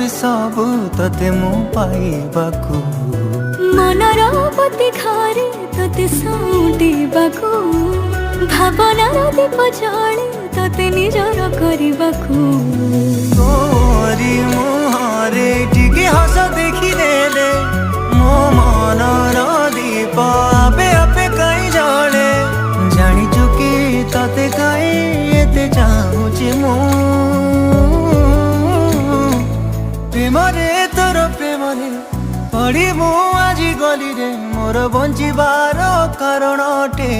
सबु तते मु पाइबाकू मनर पति घरे तते साउंटिबाकू भावनार दीप जळे तते निजर करिबाकू तोरी मुहरे टिके हस देखि देले मो मनर दीप आपे आपे कहीं जळे जानी चुकी तते कहीं एते चाहूची मु प्रेमरे तोर प्रेमरे पड़ी मु आज गली रे मोर बंचिबार कारण अटे।